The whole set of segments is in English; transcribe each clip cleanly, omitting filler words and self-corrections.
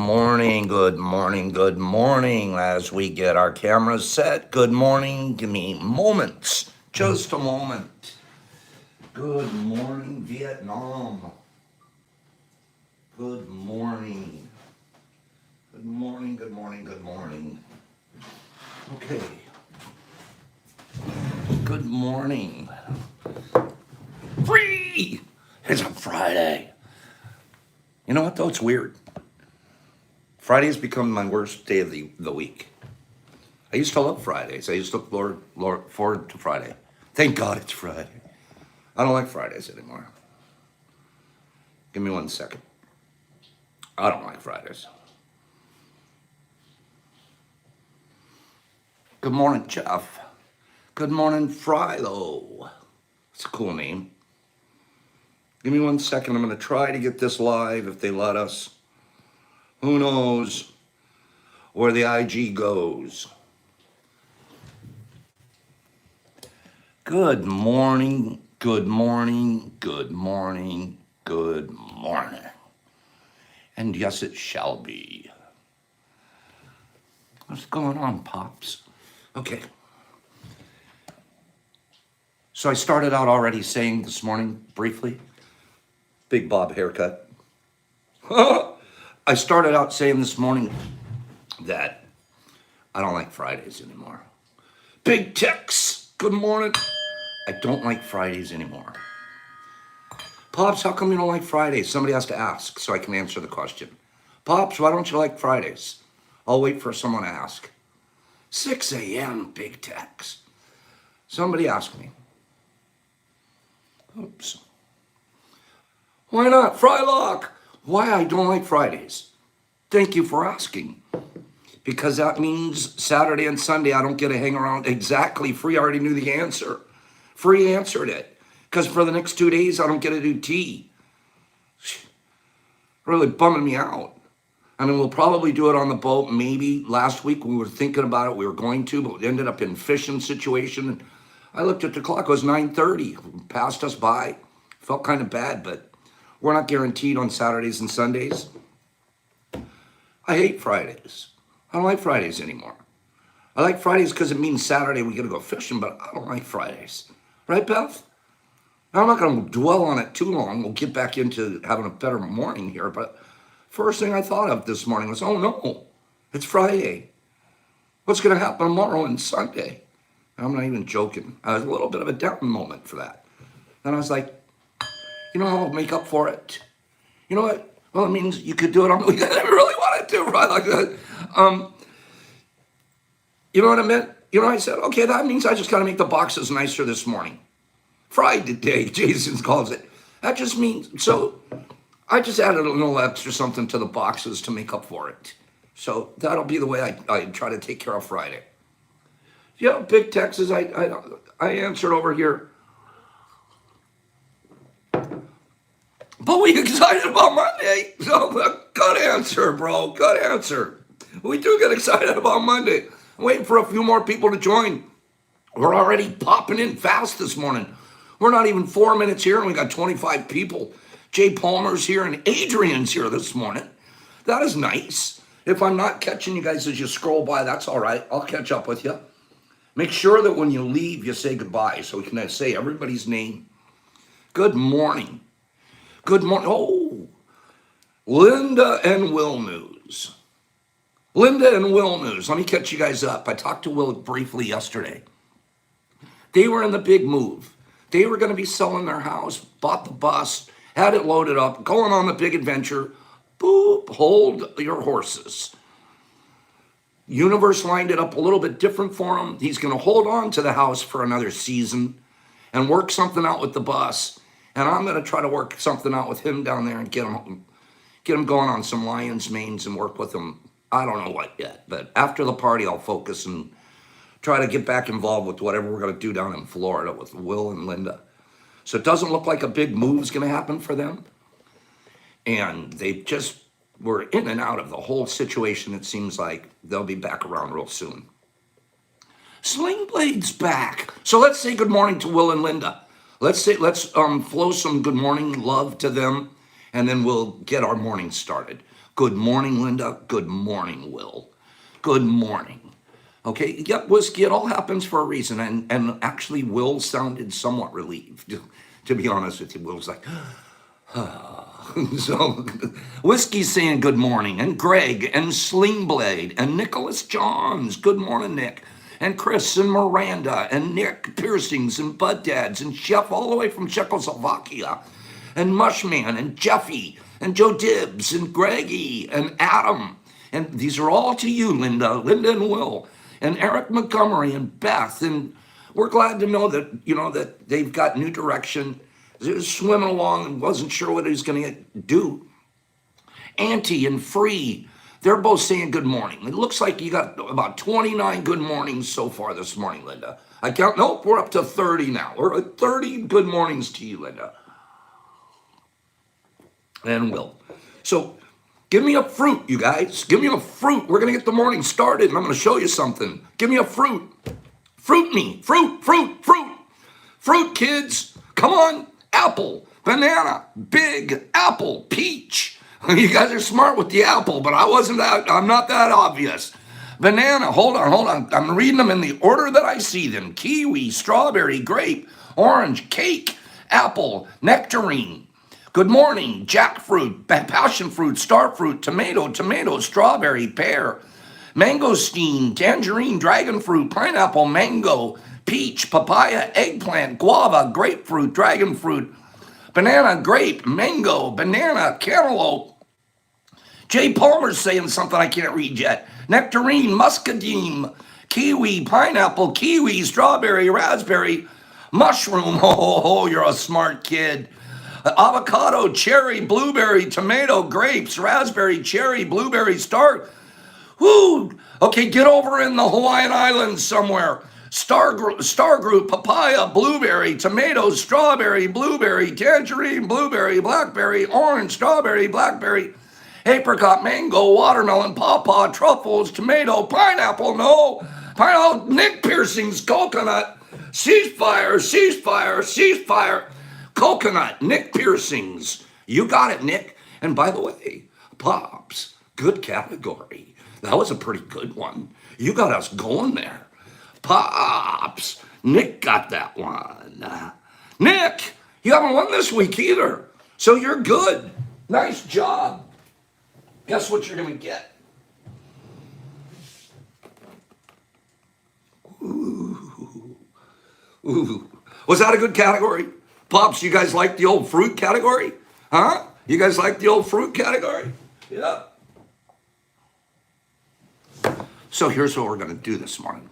morning, good morning, good morning. As we get our cameras set, good morning. Give me moments, just a moment. Good morning, Vietnam. Good morning. Good morning, good morning, good morning. Okay. Good morning. Free! It's a Friday. You know what, though? It's weird. Friday has become my worst day of the week. I used to love Fridays. I used to look forward to Friday. Thank God it's Friday. I don't like Fridays anymore. Give me 1 second. I don't like Fridays. Good morning, Jeff. Good morning, Frilo. It's a cool name. Give me 1 second. I'm going to try to get this live if they let us. Who knows where the IG goes? Good morning, good morning, good morning, good morning. And yes, it shall be. What's going on, Pops? Okay. So I started out already saying this morning, briefly, Big Bob haircut. I started out saying this morning that I don't like Fridays anymore. Big Tex, good morning. I don't like Fridays anymore. Pops, how come you don't like Fridays? Somebody has to ask so I can answer the question. Pops, why don't you like Fridays? I'll wait for someone to ask. 6 a.m. Big Tex. Somebody ask me. Oops. Why not? Frylock. Why I don't like Fridays? Thank you for asking. Because that means Saturday and Sunday I don't get to hang around. Exactly. Free already knew the answer. Free answered it. Because for the next 2 days I don't get to do tea. Really bumming me out. I mean, we'll probably do it on the boat. Maybe last week we were thinking about it. We were going to, but we ended up in fishing situation. And I looked at the clock. It was 9:30. Passed us by. Felt kind of bad, but we're not guaranteed on Saturdays and Sundays. I hate Fridays. I don't like Fridays anymore. I like Fridays because it means Saturday we get to go fishing, but I don't like Fridays. Right, Beth? I'm not going to dwell on it too long. We'll get back into having a better morning here, but first thing I thought of this morning was, oh no, it's Friday. What's going to happen tomorrow and Sunday? And I'm not even joking. I was a little bit of a down moment for that. Then I was like, you know how I'll make up for it? You know what? Well, it means you could do it on the weekend. I really wanted to, right? Like that. You know what I meant? You know, I said, okay, that means I just got to make the boxes nicer this morning. Fried today, Jason calls it. That just means, so I just added a little extra something to the boxes to make up for it. So that'll be the way I try to take care of Friday. Yeah, Big Texas, I answered over here. But we excited about Monday. So good answer, bro. Good answer. We do get excited about Monday. I'm waiting for a few more people to join. We're already popping in fast this morning. We're not even 4 minutes here and we got 25 people. Jay Palmer's here and Adrian's here this morning. That is nice. If I'm not catching you guys as you scroll by, that's all right. I'll catch up with you. Make sure that when you leave, you say goodbye so we can say everybody's name. Good morning. Good morning. Oh, Linda and Will News. Linda and Will News. Let me catch you guys up. I talked to Will briefly yesterday. They were in the big move. They were going to be selling their house, bought the bus, had it loaded up, going on the big adventure. Boop, hold your horses. Universe lined it up a little bit different for him. He's going to hold on to the house for another season and work something out with the bus. And I'm going to try to work something out with him down there and get him going on some lion's manes and work with him. I don't know what yet, but after the party, I'll focus and try to get back involved with whatever we're going to do down in Florida with Will and Linda. So it doesn't look like a big move is going to happen for them. And they just were in and out of the whole situation. It seems like they'll be back around real soon. Sling Blade's back. So let's say good morning to Will and Linda. Let's flow some good morning love to them, and then we'll get our morning started. Good morning, Linda. Good morning, Will. Good morning. Okay, yep, Whiskey, it all happens for a reason. And actually, Will sounded somewhat relieved. To be honest with you, Will's like, so Whiskey's saying good morning, and Greg and Slingblade and Nicholas Johns. Good morning, Nick. And Chris and Miranda and Nick Piercings and Bud Dads and Chef all the way from Czechoslovakia and Mushman and Jeffy and Joe Dibbs and Greggy and Adam. And these are all to you, Linda and Will and Eric Montgomery and Beth. And we're glad to know that, that they've got new direction. He was swimming along and wasn't sure what he was going to do. Auntie and Free, they're both saying good morning. It looks like you got about 29 good mornings so far this morning, Linda. Nope, we're up to 30 now. We're at 30 good mornings to you, Linda. And Will. So give me a fruit, you guys. Give me a fruit. We're going to get the morning started, and I'm going to show you something. Give me a fruit. Fruit me. Fruit. Fruit, kids. Come on. Apple, banana, big, apple, peach. You guys are smart with the apple, but I'm not that obvious. Banana, hold on. I'm reading them in the order that I see them. Kiwi, strawberry, grape, orange, cake, apple, nectarine. Good morning, jackfruit, passion fruit, star fruit, tomato, strawberry, pear, mangosteen, tangerine, dragon fruit, pineapple, mango, peach, papaya, eggplant, guava, grapefruit, dragon fruit, banana, grape, mango, banana, cantaloupe. Jay Palmer's saying something I can't read yet. Nectarine, muscadine, kiwi, pineapple, kiwi, strawberry, raspberry, mushroom. Oh, you're a smart kid. Avocado, cherry, blueberry, tomato, grapes, raspberry, cherry, blueberry, star. Woo! Okay, get over in the Hawaiian Islands somewhere. Star group, papaya, blueberry, tomato, strawberry, blueberry, tangerine, blueberry, blackberry, orange, strawberry, blackberry, apricot, mango, watermelon, pawpaw, truffles, tomato, pineapple, Nick Piercings, coconut, ceasefire, coconut, Nick Piercings. You got it, Nick. And by the way, Pops, good category. That was a pretty good one. You got us going there. Pops, Nick got that one. Nick, you haven't won this week either, so you're good. Nice job. Guess what you're going to get? Ooh. Was that a good category? Pops, you guys like the old fruit category? Huh? You guys like the old fruit category? Yeah. So here's what we're going to do this morning.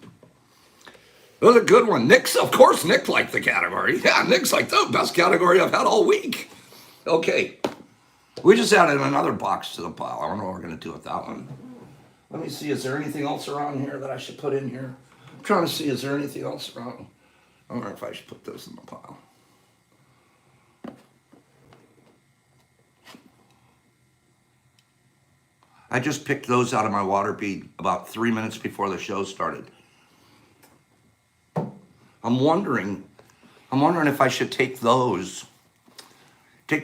It was a good one. Of course, Nick liked the category. Yeah, Nick's like the best category I've had all week. Okay. We just added another box to the pile. I don't know what we're going to do with that one. Let me see. Is there anything else around here that I should put in here? I'm trying to see. Is there anything else around? I don't know if I should put those in the pile. I just picked those out of my water bead about 3 minutes before the show started. I'm wondering if I should take the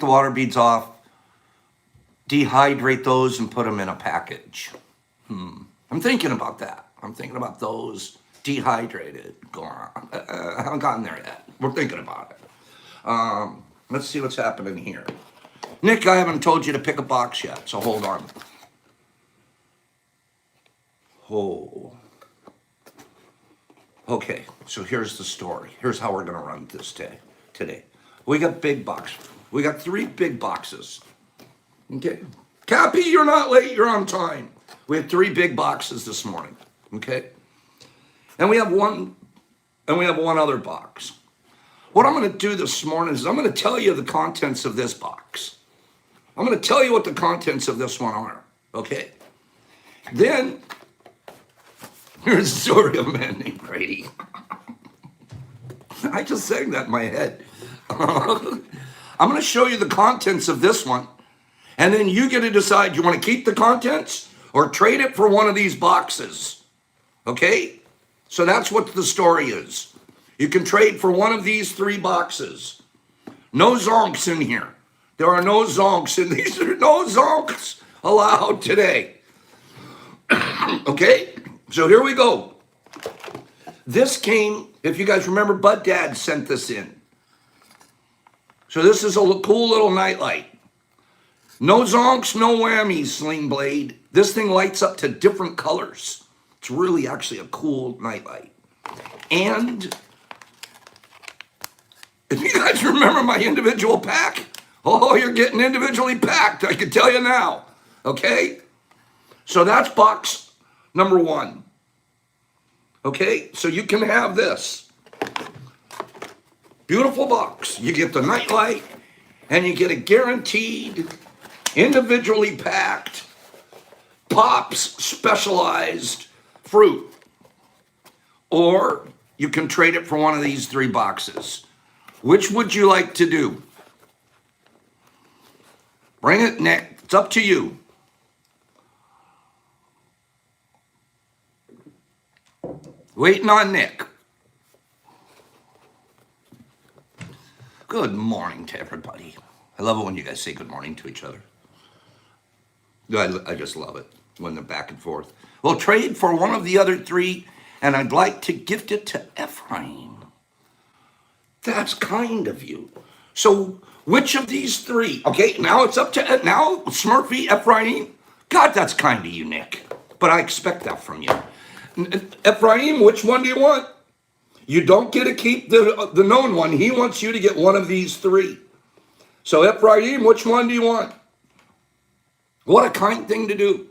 water beads off, dehydrate those, and put them in a package. I'm thinking about that. I'm thinking about those dehydrated. I haven't gotten there yet. We're thinking about it. Let's see what's happening here. Nick, I haven't told you to pick a box yet, so hold on. Oh. Okay, so here's the story. Here's how we're going to run this today. We got big box. We got 3 big boxes. Okay? Cappy, you're not late. You're on time. We have 3 big boxes this morning. Okay? And we have one other box. What I'm going to do this morning is I'm going to tell you the contents of this box. I'm going to tell you what the contents of this one are. Okay? Then here's the story of a man named Grady. I just sang that in my head. I'm going to show you the contents of this one, and then you get to decide you want to keep the contents or trade it for one of these boxes. Okay? So that's what the story is. You can trade for one of these 3 boxes. No zonks in here. There are no zonks in these. There are no zonks. allowed today. Okay, so here we go. This came, if you guys remember, Bud Dad sent this in. So this is a cool little nightlight. No zonks, no whammies, Sling Blade. This thing lights up to different colors. It's really actually a cool nightlight. And if you guys remember my individual pack, oh, you're getting individually packed, I can tell you now. Okay? So that's box number 1. Okay? So you can have this. Beautiful box. You get the nightlight, and you get a guaranteed, individually packed, Pops specialized fruit. Or you can trade it for one of these 3 boxes. Which would you like to do? Bring it, Nick. It's up to you. Waiting on Nick. Good morning to everybody. I love it when you guys say good morning to each other. I just love it when they're back and forth. We'll trade for one of the other 3, and I'd like to gift it to Ephraim. That's kind of you. So which of these 3? Okay, now it's up to, now Smurfy, Ephraim. God, that's kind of you, Nick. But I expect that from you. Ephraim, which one do you want? You don't get to keep the known one. He wants you to get one of these 3. So Ephraim, which one do you want? What a kind thing to do.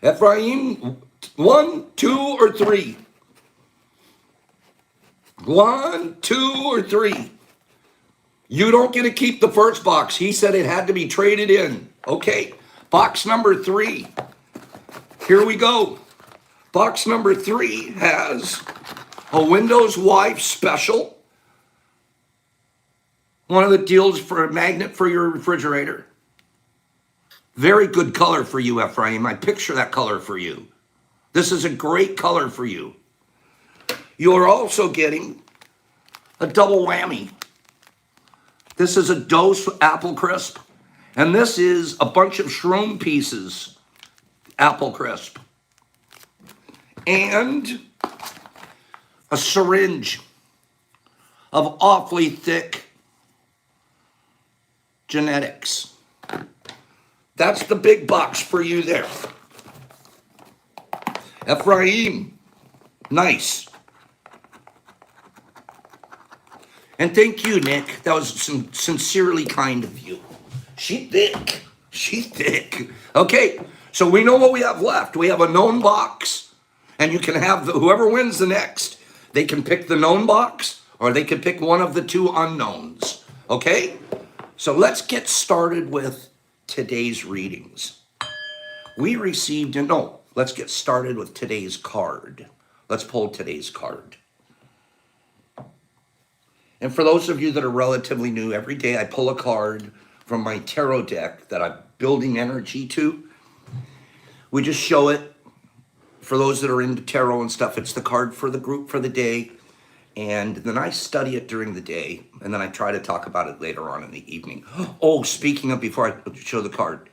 Ephraim, 1, 2, or 3? 1, 2, or 3? You don't get to keep the first box. He said it had to be traded in. Okay, box number 3. Here we go. Box number 3 has a Windows Wife special. One of the deals for a magnet for your refrigerator. Very good color for you, Ephraim. I picture that color for you. This is a great color for you. You're also getting a double whammy. This is a Dose Apple Crisp, and this is a bunch of Shroom Pieces Apple Crisp, and a syringe of awfully thick genetics. That's the big box for you there. Ephraim, nice. And thank you, Nick. That was sincerely kind of you. She's thick. She's thick. Okay, so we know what we have left. We have a known box, and you can have whoever wins the next. They can pick the known box, or they can pick one of the 2 unknowns. Okay? So let's get started with today's readings. We received, let's get started with today's card. Let's pull today's card. And for those of you that are relatively new, every day I pull a card from my tarot deck that I'm building energy to. We just show it. For those that are into tarot and stuff, it's the card for the group for the day. And then I study it during the day, and then I try to talk about it later on in the evening. Oh, speaking of, before I show the card,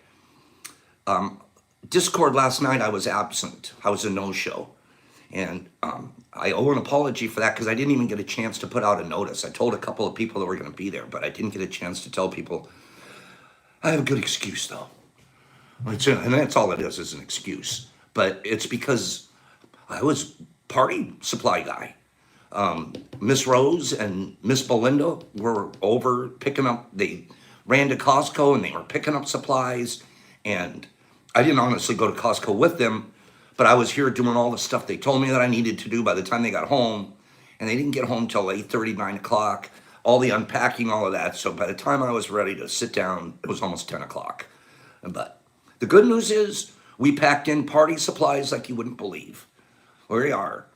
Discord last night, I was absent. I was a no-show. And I owe an apology for that because I didn't even get a chance to put out a notice. I told a couple of people that were going to be there, but I didn't get a chance to tell people. I have a good excuse, though. And that's all it is an excuse. But it's because I was party supply guy. Miss Rose and Miss Belinda were over picking up, they ran to Costco and they were picking up supplies. And I didn't honestly go to Costco with them, but I was here doing all the stuff they told me that I needed to do by the time they got home. And they didn't get home till 8:30, 9 o'clock, all the unpacking, all of that. So by the time I was ready to sit down, it was almost 10 o'clock. But the good news is we packed in party supplies like you wouldn't believe. Here we are.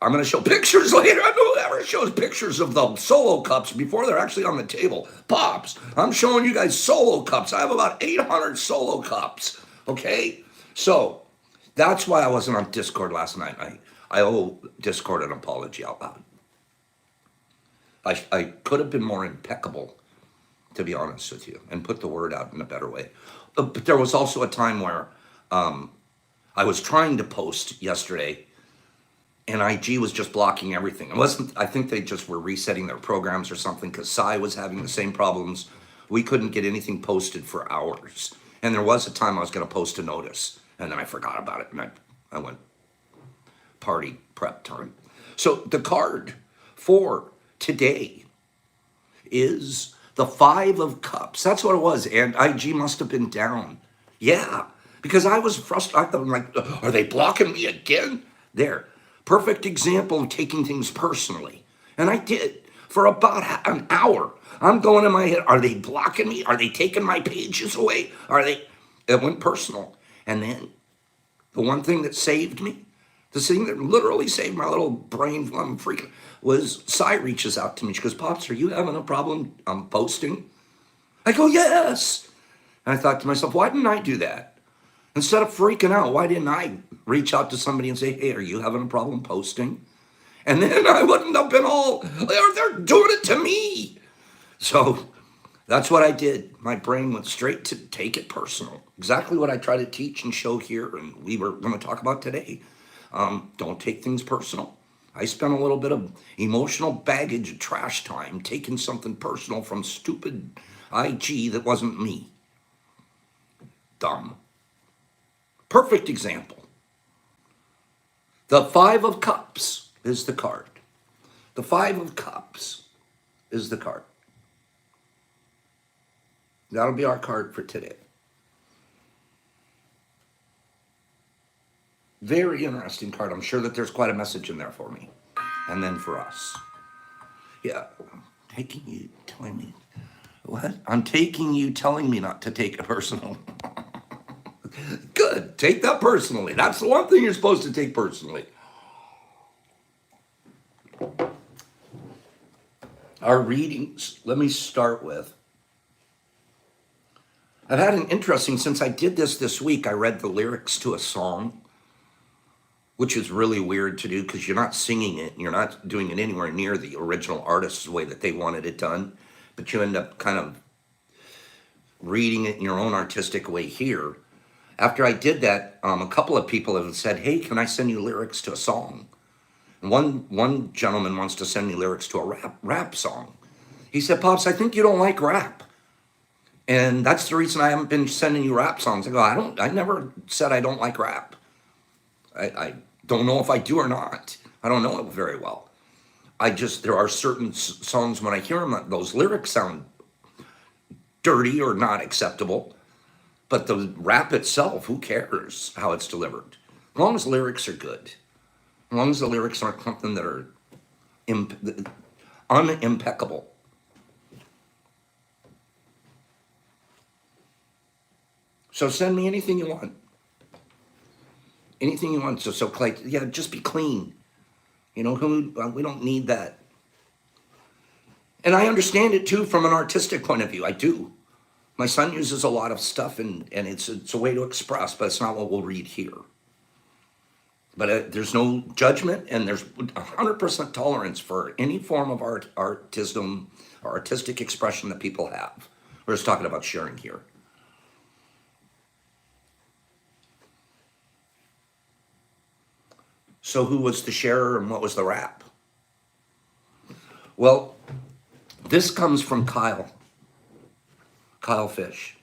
I'm going to show pictures later. I know whoever shows pictures of the solo cups before they're actually on the table. Pops, I'm showing you guys solo cups. I have about 800 solo cups. Okay? So that's why I wasn't on Discord last night. I owe Discord an apology out loud. I could have been more impeccable, to be honest with you, and put the word out in a better way. But there was also a time where I was trying to post yesterday, and IG was just blocking everything. It wasn't. I think they just were resetting their programs or something because Psy was having the same problems. We couldn't get anything posted for hours, and there was a time I was going to post a notice, and then I forgot about it, and I went party prep time. So the card for today is the Five of Cups. That's what it was, and IG must have been down. Yeah, because I was frustrated. I thought, like, are they blocking me again? There, perfect example of taking things personally, and I did for about an hour. I'm going in my head, are they blocking me? Are they taking my pages away? Are they? It went personal, and then the one thing that saved me, the thing that literally saved my little brain from freaking, was Cy reaches out to me. She goes, Pops, are you having a problem posting? I go, yes. And I thought to myself, why didn't I do that? Instead of freaking out, why didn't I reach out to somebody and say, hey, are you having a problem posting? And then I wouldn't have been all, they're doing it to me. So that's what I did. My brain went straight to take it personal. Exactly what I try to teach and show here, and we were going to talk about today. Don't take things personal. I spent a little bit of emotional baggage, trash time, taking something personal from stupid IG that wasn't me. Dumb. Perfect example. The Five of Cups is the card. The Five of Cups is the card. That'll be our card for today. Very interesting card. I'm sure that there's quite a message in there for me. And then for us. Yeah. Taking you, telling me. What? I'm taking you, telling me not to take it personal. Good. Take that personally. That's the one thing you're supposed to take personally. Our readings, let me start with. I've had an interesting, since I did this week, I read the lyrics to a song, which is really weird to do because you're not singing it and you're not doing it anywhere near the original artist's way that they wanted it done, but you end up kind of reading it in your own artistic way here. After I did that, a couple of people have said, hey, can I send you lyrics to a song? And one gentleman wants to send me lyrics to a rap song. He said, Pops, I think you don't like rap. And that's the reason I haven't been sending you rap songs. I go, I never said I don't like rap. I don't know if I do or not. I don't know it very well. There are certain songs when I hear them, those lyrics sound dirty or not acceptable. But the rap itself, who cares how it's delivered? As long as lyrics are good. As long as the lyrics aren't something that are unimpeccable. So send me anything you want. Anything you want. So Clay, yeah, just be clean. You know, we don't need that. And I understand it too from an artistic point of view. I do. My son uses a lot of stuff, and it's a way to express, but it's not what we'll read here. But there's no judgment, and there's 100% tolerance for any form of artism or artistic expression that people have. We're just talking about sharing here. So who was the sharer and what was the rap? Well, this comes from Kyle Fish.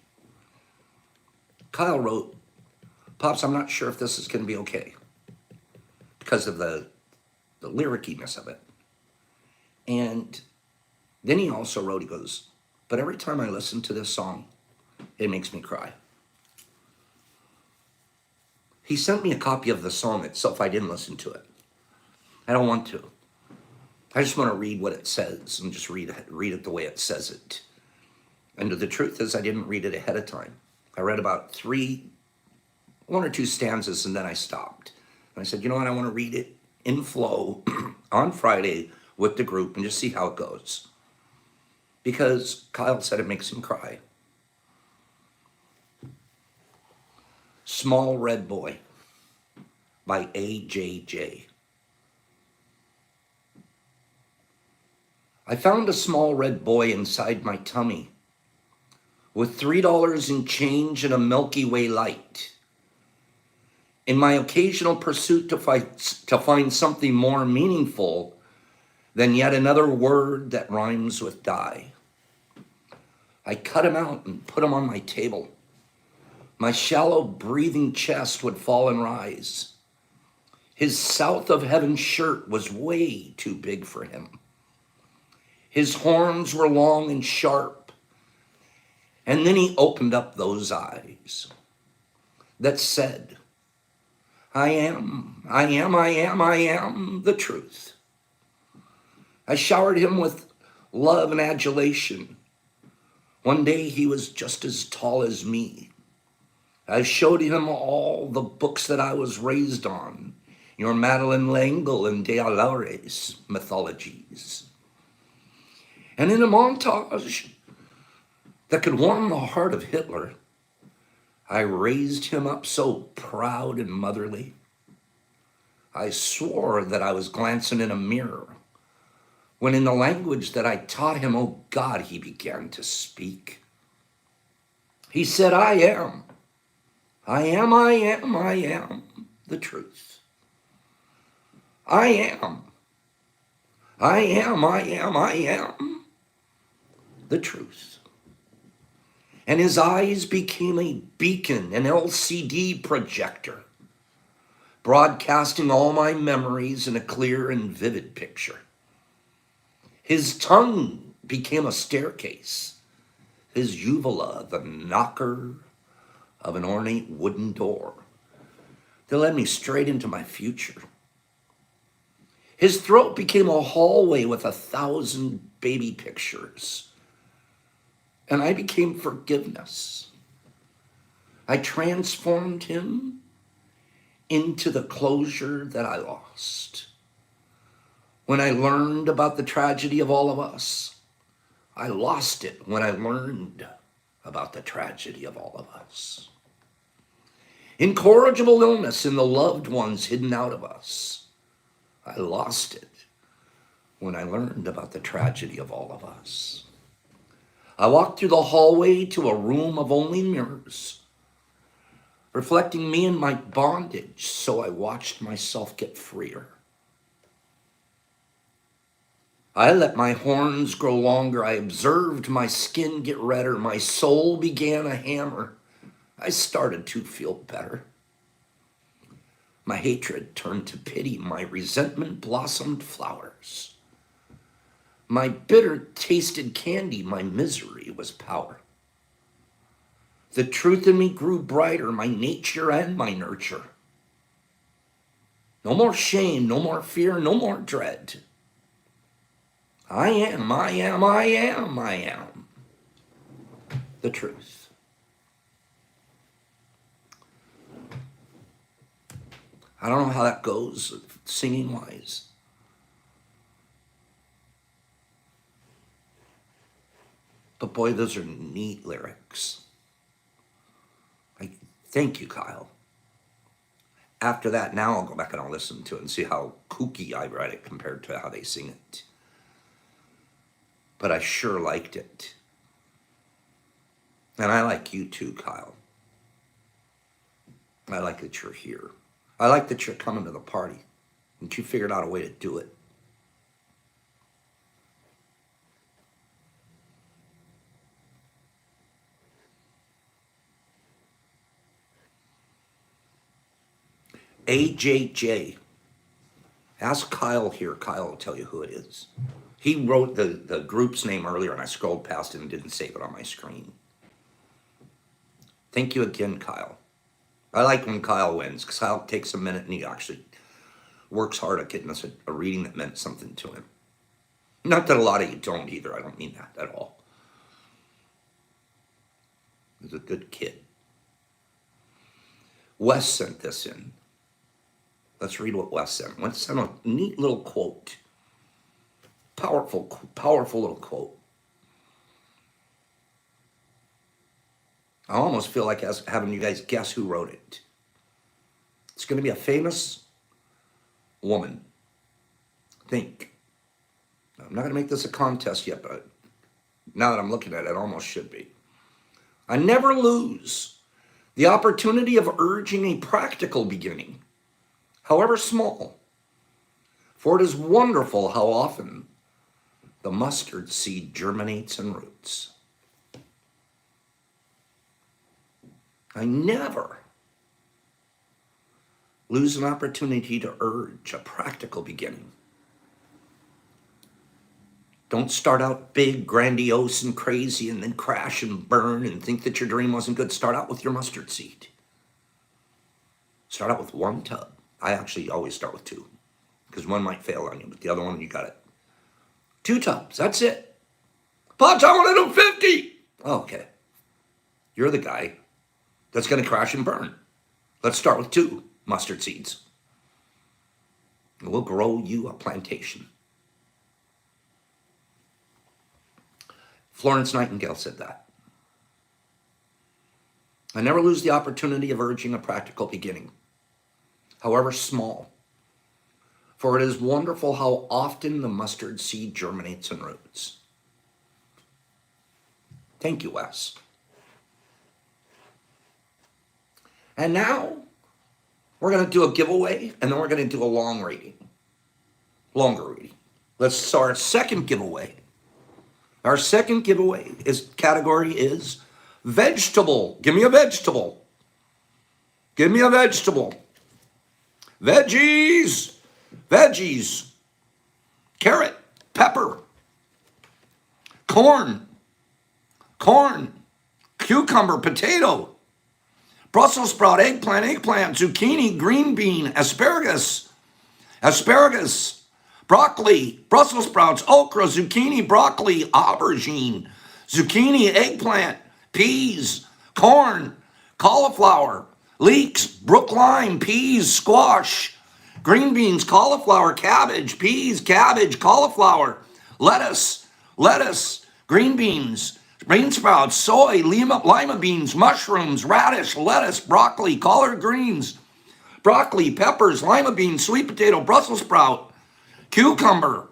Kyle wrote, Pops, I'm not sure if this is going to be okay because of the lyriciness of it. And then he also wrote, he goes, but every time I listen to this song, it makes me cry. He sent me a copy of the song itself. I didn't listen to it. I don't want to. I just want to read what it says and just read it the way it says it. And the truth is, I didn't read it ahead of time. I read about one or two stanzas, and then I stopped. And I said, you know what? I want to read it in flow on Friday with the group and just see how it goes. Because Kyle said it makes him cry. Small Red Boy by AJJ. I found a small red boy inside my tummy with $3 in change and a Milky Way light. In my occasional pursuit to find something more meaningful than yet another word that rhymes with die, I cut him out and put him on my table. My shallow breathing chest would fall and rise. His south of heaven shirt was way too big for him. His horns were long and sharp. And then he opened up those eyes that said, I am the truth. I showered him with love and adulation. One day he was just as tall as me. I showed him all the books that I was raised on, your Madeleine L'Engle and de Alaures mythologies. And in a montage that could warm the heart of Hitler, I raised him up so proud and motherly. I swore that I was glancing in a mirror, when in the language that I taught him, oh God, he began to speak. He said, I am the truth. I am the truth. And his eyes became a beacon, an LCD projector, broadcasting all my memories in a clear and vivid picture. His tongue became a staircase, his uvula the knocker of an ornate wooden door that led me straight into my future. His throat became a hallway with 1,000 baby pictures, and I became forgiveness. I transformed him into the closure that I lost. When I learned about the tragedy of all of us, I lost it when I learned about the tragedy of all of us. Incorrigible illness in the loved ones hidden out of us. I lost it when I learned about the tragedy of all of us. I walked through the hallway to a room of only mirrors, reflecting me in my bondage, so I watched myself get freer. I let my horns grow longer. I observed my skin get redder. My soul began a hammer. I started to feel better. My hatred turned to pity. My resentment blossomed flowers. My bitter tasted candy. My misery was power. The truth in me grew brighter, my nature and my nurture. No more shame, no more fear, no more dread. I am the truth. I don't know how that goes singing wise. But boy, those are neat lyrics. Thank you, Kyle. After that, now I'll go back and I'll listen to it and see how kooky I write it compared to how they sing it. But I sure liked it. And I like you too, Kyle. I like that you're here. I like that you're coming to the party. And you figured out a way to do it. AJJ. Ask Kyle here. Kyle will tell you who it is. He wrote the group's name earlier, and I scrolled past it and didn't save it on my screen. Thank you again, Kyle. I like when Kyle wins, because Kyle takes a minute and he actually works hard at getting us a reading that meant something to him. Not that a lot of you don't either. I don't mean that at all. He's a good kid. Wes sent this in. Let's read what Wes sent. Wes sent a neat little quote. Powerful little quote. I almost feel like having you guys guess who wrote it. It's going to be a famous woman. Think. I'm not going to make this a contest yet, but now that I'm looking at it, it almost should be. I never lose the opportunity of urging a practical beginning, however small, for it is wonderful how often the mustard seed germinates and roots. I never lose an opportunity to urge a practical beginning. Don't start out big, grandiose, and crazy, and then crash and burn and think that your dream wasn't good. Start out with your mustard seed. Start out with one tub. I actually always start with two, because one might fail on you, but the other one, you got it. 2 tubs, that's it. Pops, I want to do 50. Okay. You're the guy that's going to crash and burn. Let's start with 2 mustard seeds. And we'll grow you a plantation. Florence Nightingale said that. I never lose the opportunity of urging a practical beginning, however small, for it is wonderful how often the mustard seed germinates and roots. Thank you, Wes. And now we're going to do a giveaway, and then we're going to do a longer reading. Let's start our second giveaway. Our second giveaway category is vegetable. Give me a vegetable. Give me a vegetable. Veggies. Carrot, pepper, corn, cucumber, potato, Brussels sprout, eggplant, zucchini, green bean, asparagus, broccoli, Brussels sprouts, okra, zucchini, broccoli, aubergine, zucchini, eggplant, peas, corn, cauliflower, leeks, brook lime, peas, squash, green beans, cauliflower, cabbage, peas, cabbage, cauliflower, lettuce, green beans, bean sprouts, soy, lima beans, mushrooms, radish, lettuce, broccoli, collard greens, broccoli, peppers, lima beans, sweet potato, Brussels sprout, cucumber,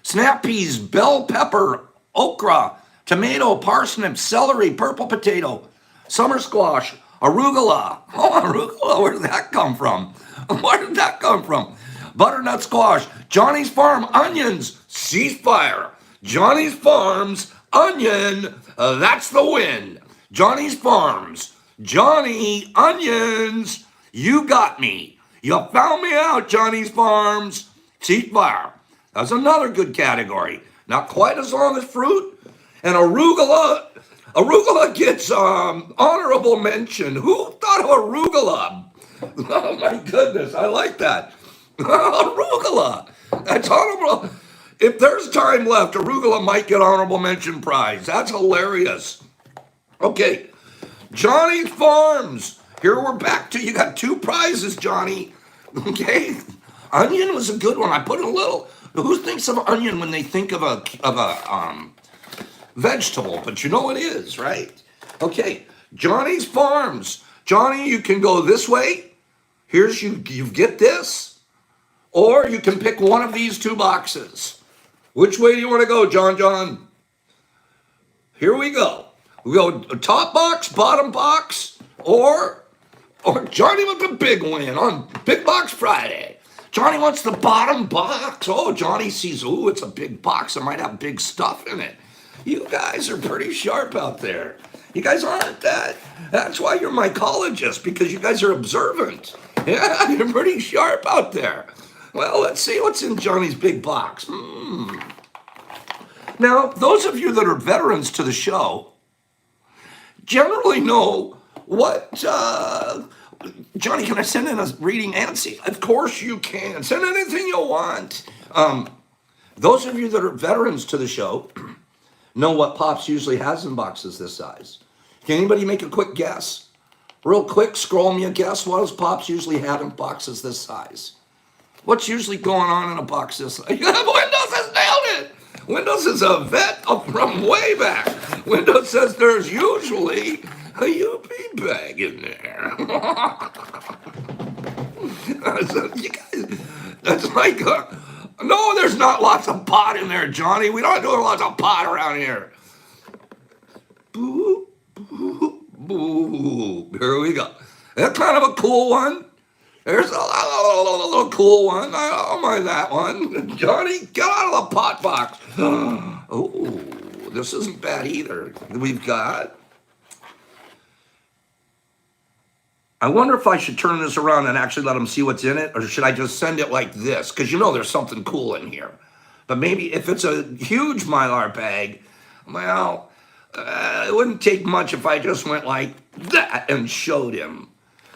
snap peas, bell pepper, okra, tomato, parsnip, celery, purple potato, summer squash, arugula. Oh, arugula, where did that come from? Butternut squash, Johnny's Farm onions, ceasefire. Johnny's Farms onion, that's the win. Johnny's Farms, Johnny onions, you got me. You found me out, Johnny's Farms. Ceasefire. That's another good category. Not quite as long as fruit. And arugula gets honorable mention. Who thought of arugula? Oh my goodness, I like that. Arugula. That's honorable. If there's time left, arugula might get honorable mention prize. That's hilarious. Okay, Johnny's Farms. Here we're back to, you got 2 prizes, Johnny. Okay, onion was a good one. I put a little. Who thinks of onion when they think of a vegetable? But you know it is, right? Okay, Johnny's Farms. Johnny, you can go this way. Here's you get this, or you can pick one of these 2 boxes. Which way do you want to go, John? Here we go. We go top box, bottom box, or Johnny with the big win on Big Box Friday. Johnny wants the bottom box. Oh, Johnny sees, ooh, it's a big box. It might have big stuff in it. You guys are pretty sharp out there. You guys aren't that. That's why you're mycologists, because you guys are observant. Yeah, you're pretty sharp out there. Well, let's see what's in Johnny's big box. Now, those of you that are veterans to the show generally know what, Johnny, can I send in a reading and see? Of course you can. Send anything you want. Those of you that are veterans to the show know what Pops usually has in boxes this size. Can anybody make a quick guess? Real quick, scroll me a guess. What does Pops usually have in boxes this size? What's usually going on in a box this size? Windows has nailed it. Windows is a vet from way back. Windows says there's usually a UP bag in there. You guys, that's like, no, there's not lots of pot in there, Johnny. We don't do lots of pot around here. Boo, boo. Boo. Here we go. That's kind of a cool one. There's a little cool one. I don't mind that one. Johnny, get out of the pot box. Oh, this isn't bad either. We've got. I wonder if I should turn this around and actually let them see what's in it, or should I just send it like this? Because you know there's something cool in here. But maybe if it's a huge Mylar bag, well, it wouldn't take much if I just went like that and showed him.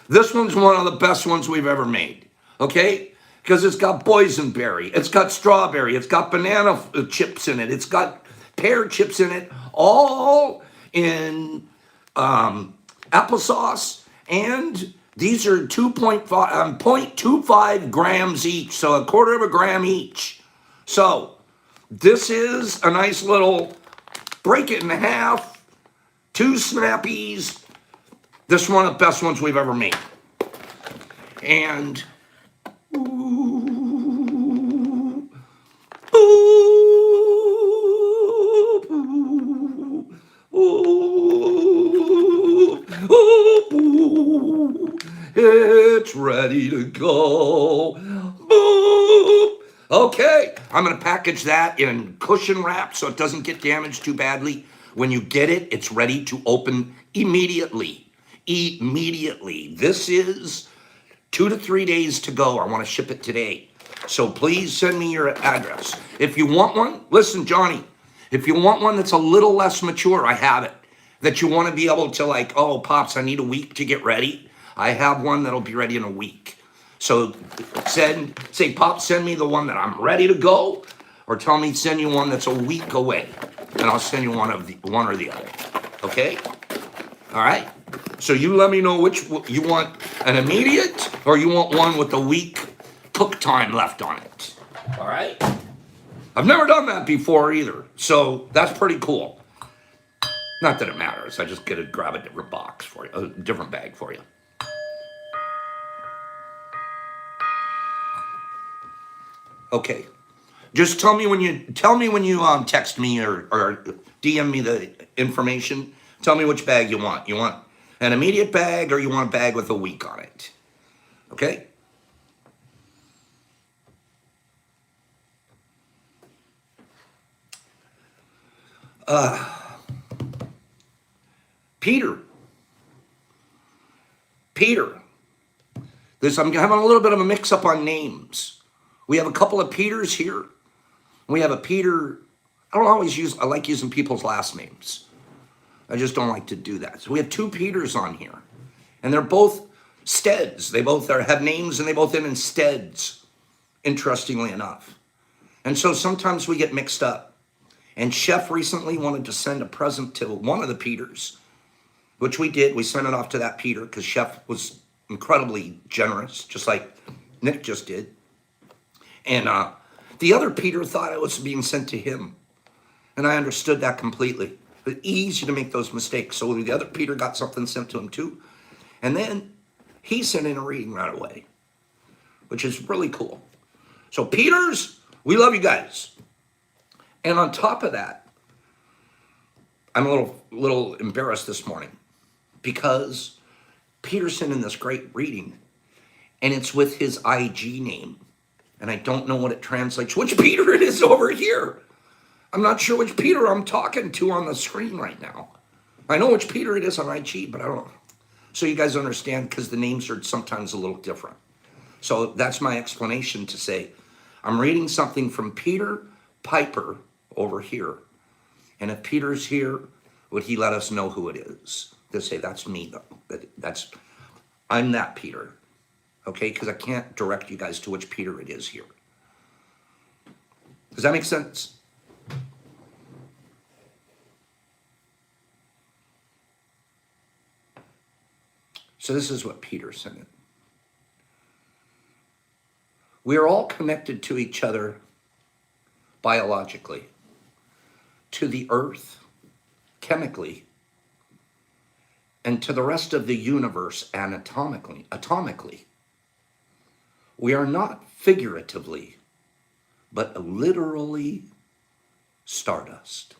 This one's one of the best ones we've ever made, okay? Because it's got boysenberry, it's got strawberry, it's got banana chips in it, it's got pear chips in it, all in applesauce, and these are 0.25 grams each, so a quarter of a gram each. So this is a nice little, break it in half, 2 snappies. This is one of the best ones we've ever made. And ooh, ooh, ooh, ooh, it's ready to go. Boop. Okay, I'm gonna package that in cushion wrap so it doesn't get damaged too badly. When you get it, it's ready to open immediately. Immediately. This is 2 to 3 days to go. I want to ship it today. So please send me your address. If you want one, listen, Johnny, if you want one that's a little less mature, I have it. That you want to be able to like, oh, Pops, I need a week to get ready. I have one that'll be ready in a week. So say, Pops, send me the one that I'm ready to go, or tell me send you one that's a week away, and I'll send you one or the other. Okay? All right? So you let me know which you want, an immediate, or you want one with a week cook time left on it. All right? I've never done that before either, so that's pretty cool. Not that it matters. I just get to grab a different box for you, a different bag for you. Okay. Just tell me when you text me or DM me the information. Tell me which bag you want. You want an immediate bag, or you want a bag with a week on it? Okay? Peter. I'm having a little bit of a mix-up on names. We have a couple of Peters here. We have a Peter. I like using people's last names. I just don't like to do that. So we have 2 Peters on here. And they're both Steads. They both have names, and they both end in Steads, interestingly enough. And so sometimes we get mixed up. And Chef recently wanted to send a present to one of the Peters, which we did. We sent it off to that Peter because Chef was incredibly generous, just like Nick just did. And the other Peter thought it was being sent to him. And I understood that completely. But easy to make those mistakes. So the other Peter got something sent to him too. And then he sent in a reading right away, which is really cool. So Peters, we love you guys. And on top of that, I'm a little embarrassed this morning because Peter sent in this great reading, and it's with his IG name. And I don't know what it translates, which Peter it is over here. I'm not sure which Peter I'm talking to on the screen right now. I know which Peter it is on IG, but I don't know. So you guys understand, because the names are sometimes a little different. So that's my explanation to say, I'm reading something from Peter Piper over here. And if Peter's here, would he let us know who it is? To say, that's me, though. I'm that Peter. Okay? Because I can't direct you guys to which Peter it is here. Does that make sense? So this is what Peter sent in. We are all connected to each other biologically, to the earth chemically, and to the rest of the universe atomically. We are not figuratively, but literally stardust.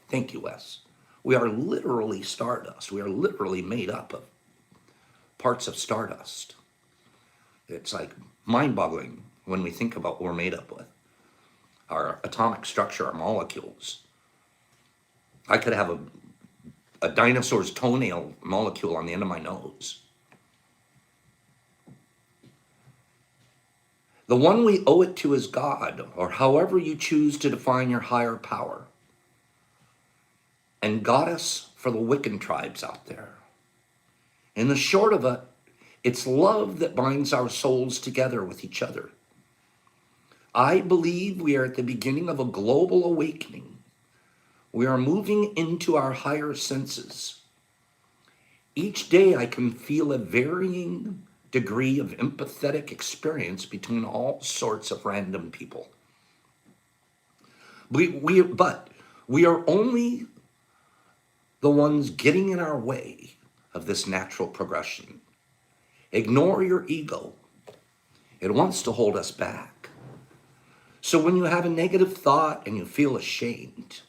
Thank you, Wes. We are literally stardust. We are literally made up of parts of stardust. It's like mind-boggling when we think about what we're made up with. Our atomic structure, our molecules. I could have a dinosaur's toenail molecule on the end of my nose. The one we owe it to is God, or however you choose to define your higher power. And goddess for the Wiccan tribes out there. In the short of it, it's love that binds our souls together with each other. I believe we are at the beginning of a global awakening. We are moving into our higher senses. Each day I can feel a varying degree of empathetic experience between all sorts of random people. But we are only the ones getting in our way of this natural progression. Ignore your ego. It wants to hold us back. So when you have a negative thought and you feel ashamed,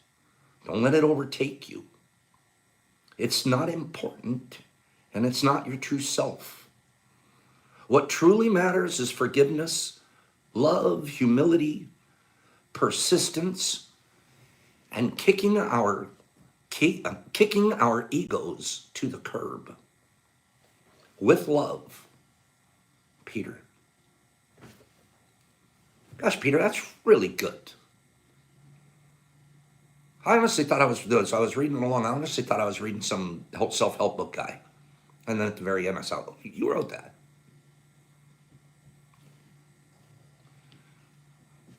don't let it overtake you. It's not important, and it's not your true self. What truly matters is forgiveness, love, humility, persistence, and kicking our egos to the curb. With love, Peter. Gosh, Peter, that's really good. I honestly thought I was reading along. I honestly thought I was reading some self-help book guy. And then at the very end, I saw, you wrote that.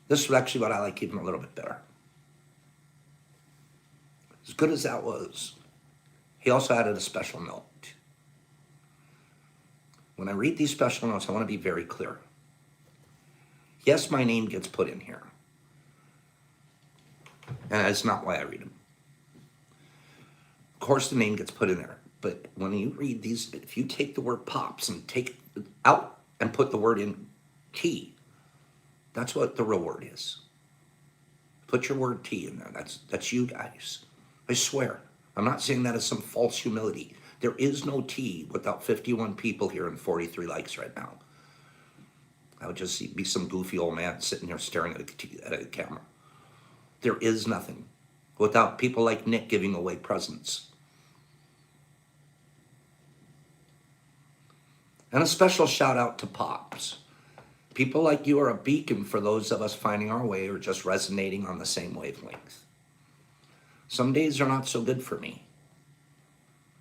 This is actually what I like even a little bit better. As good as that was, he also added a special note. When I read these special notes, I want to be very clear. Yes, my name gets put in here. And that's not why I read them. Of course, the name gets put in there. But when you read these, if you take the word pops and take it out and put the word in T, that's what the real word is. Put your word T in there. That's you guys. I swear. I'm not saying that as some false humility. There is no T without 51 people here and 43 likes right now. I would just be some goofy old man sitting here staring at a camera. There is nothing without people like Nick giving away presents. And a special shout out to Pops. People like you are a beacon for those of us finding our way or just resonating on the same wavelength. Some days are not so good for me.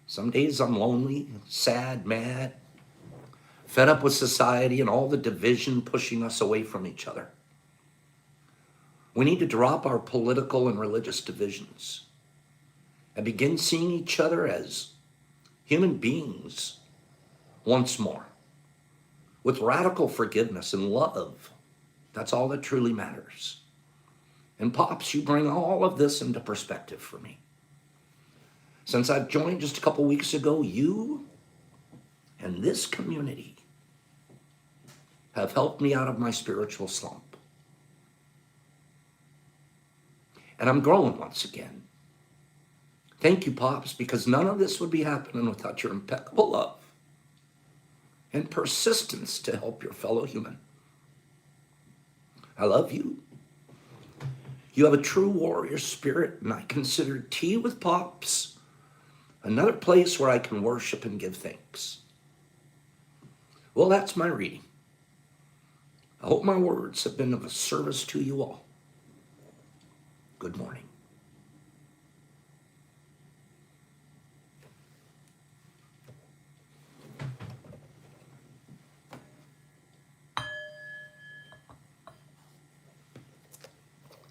Some days I'm lonely, sad, mad, fed up with society and all the division pushing us away from each other. We need to drop our political and religious divisions and begin seeing each other as human beings once more, with radical forgiveness and love. That's all that truly matters. And Pops, you bring all of this into perspective for me. Since I've joined just a couple weeks ago, you and this community have helped me out of my spiritual slump. And I'm growing once again. Thank you, Pops, because none of this would be happening without your impeccable love and persistence to help your fellow human. I love you. You have a true warrior spirit, and I consider Tea with Pops another place where I can worship and give thanks. Well, that's my reading. I hope my words have been of a service to you all. Good morning.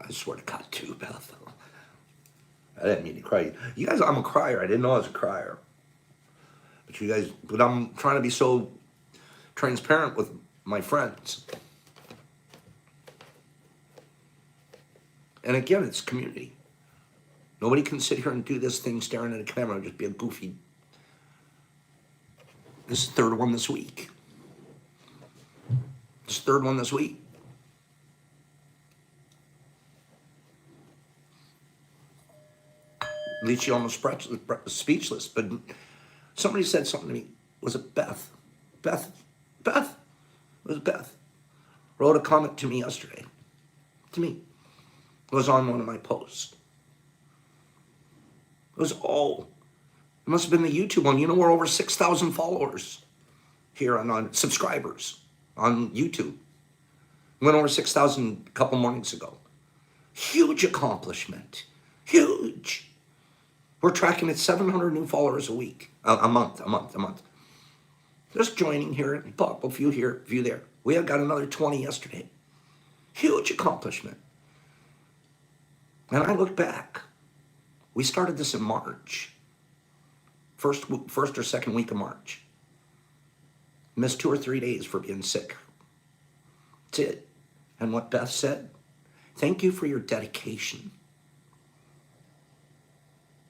I swear to God, too, Beth. I didn't mean to cry. You guys, I'm a crier. I didn't know I was a crier. But I'm trying to be so transparent with my friends. And again, it's community. Nobody can sit here and do this thing staring at a camera and just be a goofy. This is the third one this week. This is the third one this week. leaves you almost speechless. But somebody said something to me. Was it Beth? Beth. It was Beth. Wrote a comment to me yesterday. To me. It was on one of my posts. It was, it must have been the YouTube one. You know, we're over 6,000 followers here on subscribers on YouTube. Went over 6,000 a couple mornings ago. Huge accomplishment. Huge. We're tracking at 700 new followers a week, a month. Just joining here, pop a few here, a few there. We have got another 20 yesterday. Huge accomplishment. And I look back. We started this in March. First or second week of March. Missed 2 or 3 days for being sick. That's it. And what Beth said, thank you for your dedication.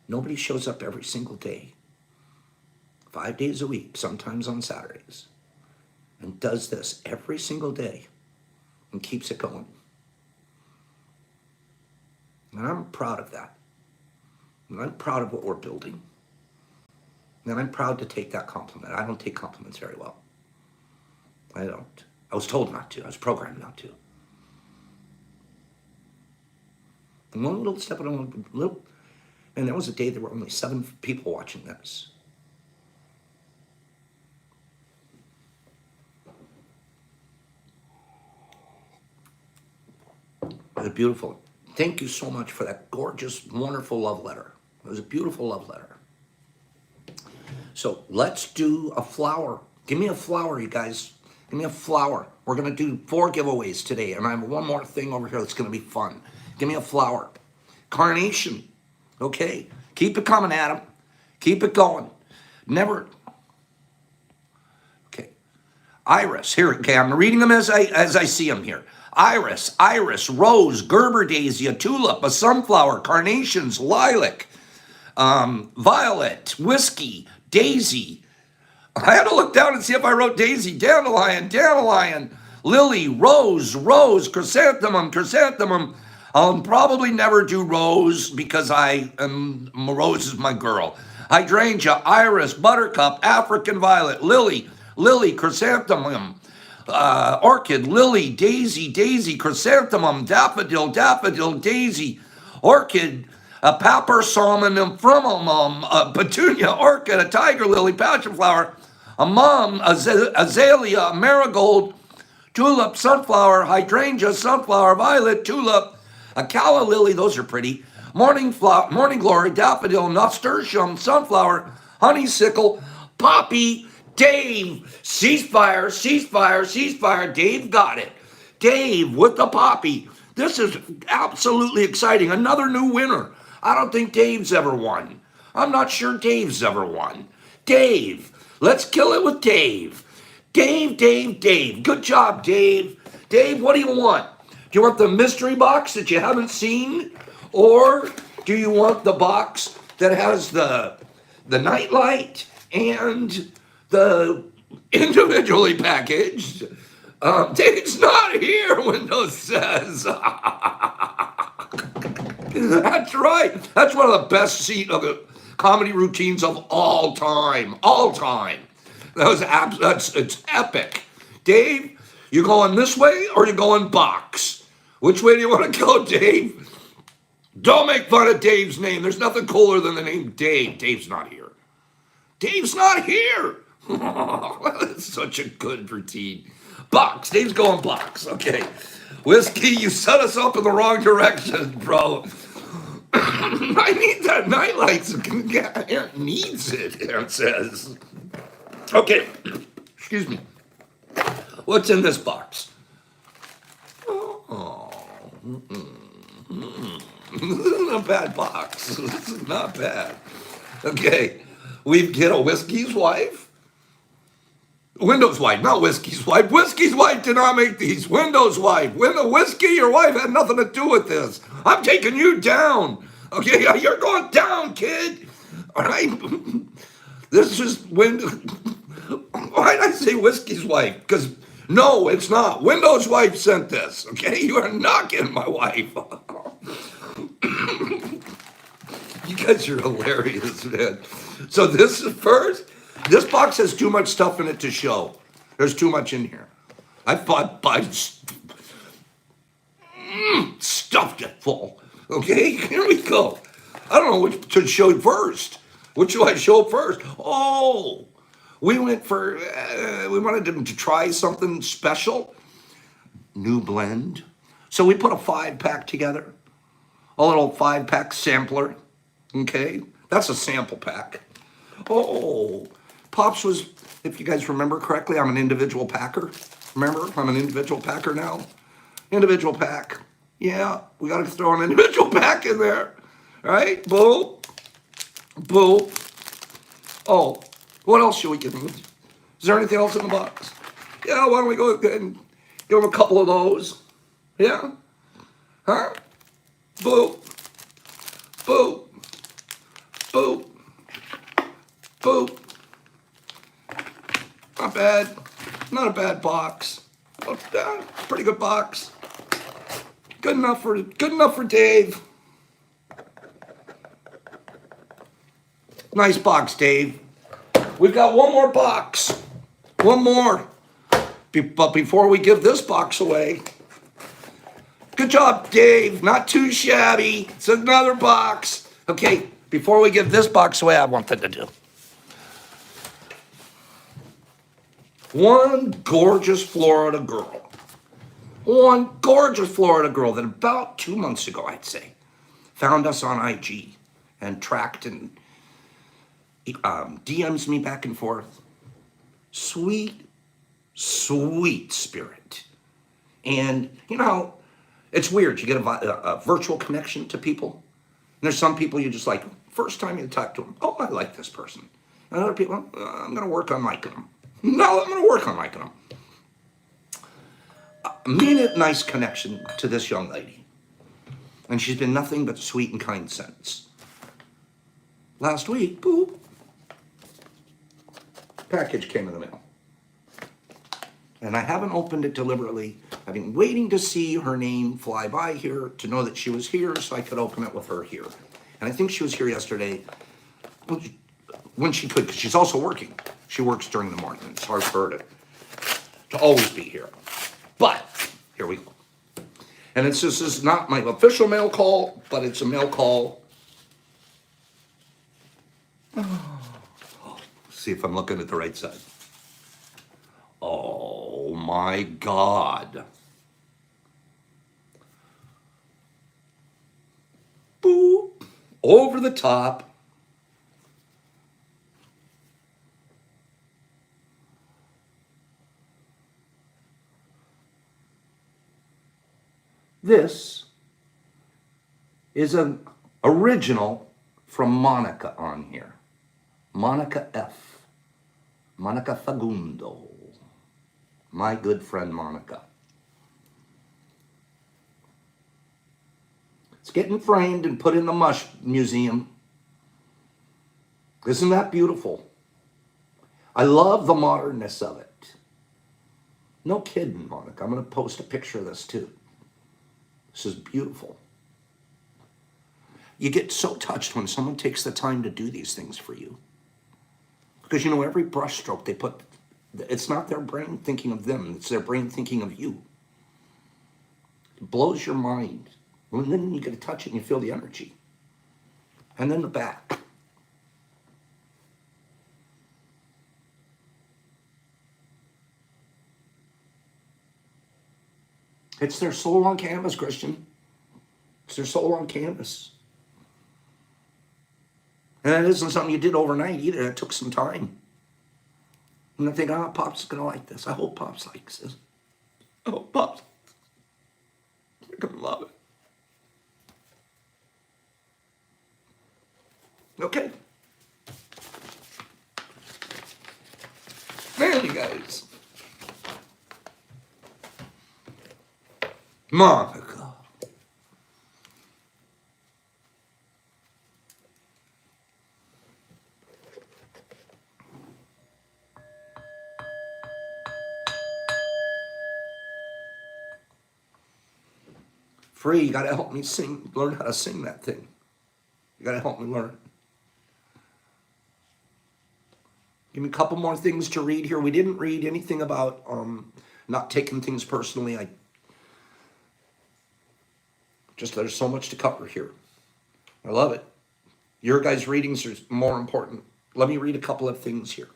Nobody shows up every single day, 5 days a week, sometimes on Saturdays, and does this every single day and keeps it going. And I'm proud of that. And I'm proud of what we're building. And I'm proud to take that compliment. I don't take compliments very well. I don't. I was told not to. I was programmed not to. And one little step, and there was a day there were only 7 people watching this. It was beautiful. Thank you so much for that gorgeous, wonderful love letter. It was a beautiful love letter. So let's do a flower. Give me a flower, you guys. Give me a flower. We're going to do 4 giveaways today, and I have one more thing over here that's going to be fun. Give me a flower. Carnation. Okay. Keep it coming, Adam. Keep it going. Never. Okay. Iris. Here. Okay. I'm reading them as I see them here. Iris, rose, Gerber daisy, a tulip, a sunflower, carnations, lilac, violet, whiskey, daisy. I had to look down and see if I wrote daisy. Dandelion, lily, rose, chrysanthemum. I'll probably never do rose because Rose is my girl. Hydrangea, iris, buttercup, African violet, lily, chrysanthemum, orchid, lily, daisy, chrysanthemum, daffodil, daisy, orchid, a papper, salmon, a petunia, orchid, a tiger lily, passion flower, a mum, azalea, a marigold, tulip, sunflower, hydrangea, sunflower, violet, tulip, a calla lily, those are pretty, morning glory, daffodil, nasturtium, sunflower, honeysuckle, poppy, Dave, ceasefire. Dave got it. Dave with the poppy. This is absolutely exciting. Another new winner. I don't think Dave's ever won. I'm not sure Dave's ever won. Dave. Let's kill it with Dave. Dave. Good job, Dave. Dave, what do you want? Do you want the mystery box that you haven't seen? Or do you want the box that has the nightlight and the individually packaged? Dave's not here, Windows says. That's right. That's one of the best comedy routines of all time. It's epic. Dave, you going this way or you going box? Which way do you want to go, Dave? Don't make fun of Dave's name. There's nothing cooler than the name Dave. Dave's not here. That's such a good routine. Box. Dave's going box. Okay. Whiskey, you set us up in the wrong direction, bro. I need that nightlight. It needs it, it says. Okay. Excuse me. What's in this box? This isn't a bad box. This is not bad. Okay. We get a Whiskey's wife. Windows wife, not Whiskey's wife. Whiskey's wife did not make these. Windows wife. Whiskey, your wife had nothing to do with this. I'm taking you down. Okay, you're going down, kid. All right. This is why did I say Whiskey's wife? Because no, it's not. Windows wife sent this. Okay, you are not getting my wife. You guys are hilarious, man. So this is first. This box has too much stuff in it to show. There's too much in here. I stuffed it full. Okay, here we go. I don't know which to show first. Which should I show first? Oh, we went for, we wanted them to try something special. New blend. So we put a 5-pack together. A little 5-pack sampler. Okay, that's a sample pack. Oh, Pops was, if you guys remember correctly, I'm an individual packer. Remember, I'm an individual packer now. Individual pack. Yeah, we got to throw an individual pack in there. Right? Boom. Boom. Oh, what else should we give them? Is there anything else in the box? Yeah, why don't we go ahead and give them a couple of those? Yeah? Huh? Boom. Boom. Boom. Boom. Not bad. Not a bad box. Oh, pretty good box. Good enough for Dave. Nice box, Dave. We've got one more box. One more. But before we give this box away, good job, Dave. Not too shabby. It's another box. Okay, before we give this box away, I have one thing to do. One gorgeous Florida girl. One gorgeous Florida girl that about 2 months ago, I'd say, found us on IG and tracked and DMs me back and forth. Sweet, sweet spirit. And, you know, it's weird. You get a virtual connection to people. And there's some people you just like, first time you talk to them, oh, I like this person. And other people, I'm going to work on liking them. No, I'm going to work on liking them. Made a nice connection to this young lady. And she's been nothing but sweet and kind since. Last week, boop, package came in the mail. And I haven't opened it deliberately. I've been waiting to see her name fly by here to know that she was here so I could open it with her here. And I think she was here yesterday when she could, because she's also working. She works during the morning. It's hard for her to always be here. But here we go. And this is not my official mail call, but it's a mail call. See if I'm looking at the right side. Oh my God. Boop. Over the top. This is an original from Monica on here. Monica F. Monica Fagundo. My good friend Monica. It's getting framed and put in the Mush Museum. Isn't that beautiful? I love the modernness of it. No kidding, Monica. I'm going to post a picture of this too. This is beautiful. You get so touched when someone takes the time to do these things for you. Because, you know, every brushstroke they put, it's not their brain thinking of them, it's their brain thinking of you. It blows your mind. And then you get to touch it and you feel the energy. And then the back. It's their soul on canvas, Christian. It's their soul on canvas. And that isn't something you did overnight either. It took some time. And I think, Pops is going to like this. I hope Pops likes this. I hope Pops, you're going to love it. Okay. Man, you guys. Monica. Free, you gotta help me sing, learn how to sing that thing. You got to help me learn. Give me a couple more things to read here. We didn't read anything about not taking things personally. There's so much to cover here. I love it. Your guys' readings are more important. Let me read a couple of things here.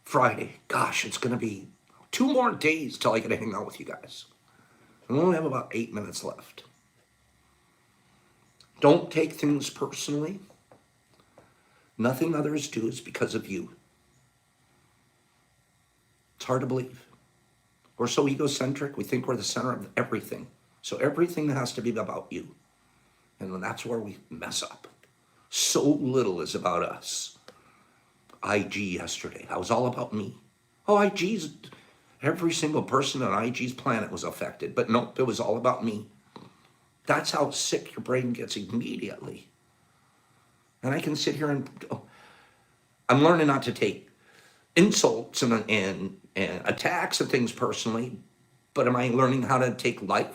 Friday. Gosh, it's going to be 2 more days till I get to hang out with you guys. I only have about 8 minutes left. Don't take things personally. Nothing others do is because of you. It's hard to believe. We're so egocentric, we think we're the center of everything. So everything has to be about you. And that's where we mess up. So little is about us. IG yesterday, that was all about me. Oh, IG's, every single person on IG's planet was affected. But nope, it was all about me. That's how sick your brain gets immediately. And I can sit here and, I'm learning not to take insults and attacks and things personally, but am I learning how to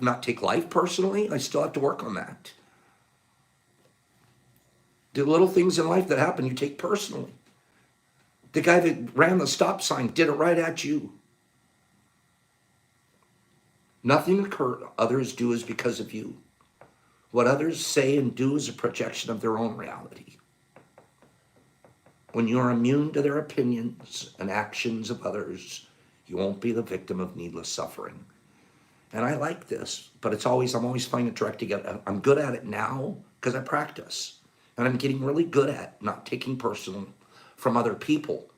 not take life personally? I still have to work on that. The little things in life that happen, you take personally. The guy that ran the stop sign did it right at you. Nothing others do is because of you. What others say and do is a projection of their own reality. When you're immune to their opinions and actions of others, you won't be the victim of needless suffering. And I like this, but I'm always finding it direct to get. I'm good at it now because I practice. And I'm getting really good at not taking personal from other people.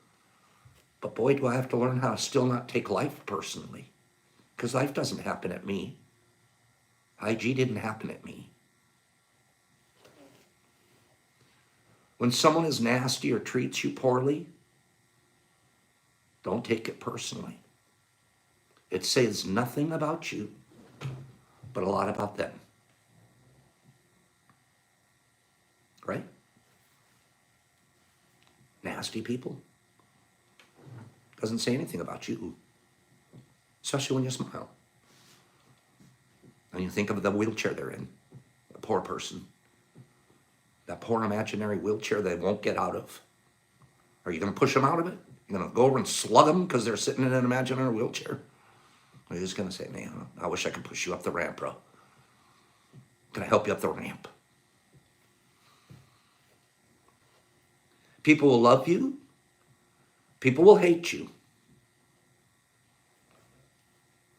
But boy, do I have to learn how to still not take life personally. Because life doesn't happen at me. IG didn't happen at me. When someone is nasty or treats you poorly, don't take it personally. It says nothing about you, but a lot about them. Right? Nasty people. Doesn't say anything about you, especially when you smile. And you think of the wheelchair they're in, a poor person. That poor imaginary wheelchair they won't get out of. Are you going to push them out of it? You're going to go over and slug them because they're sitting in an imaginary wheelchair? Or you're just going to say, man, I wish I could push you up the ramp, bro. Can I help you up the ramp? People will love you. People will hate you.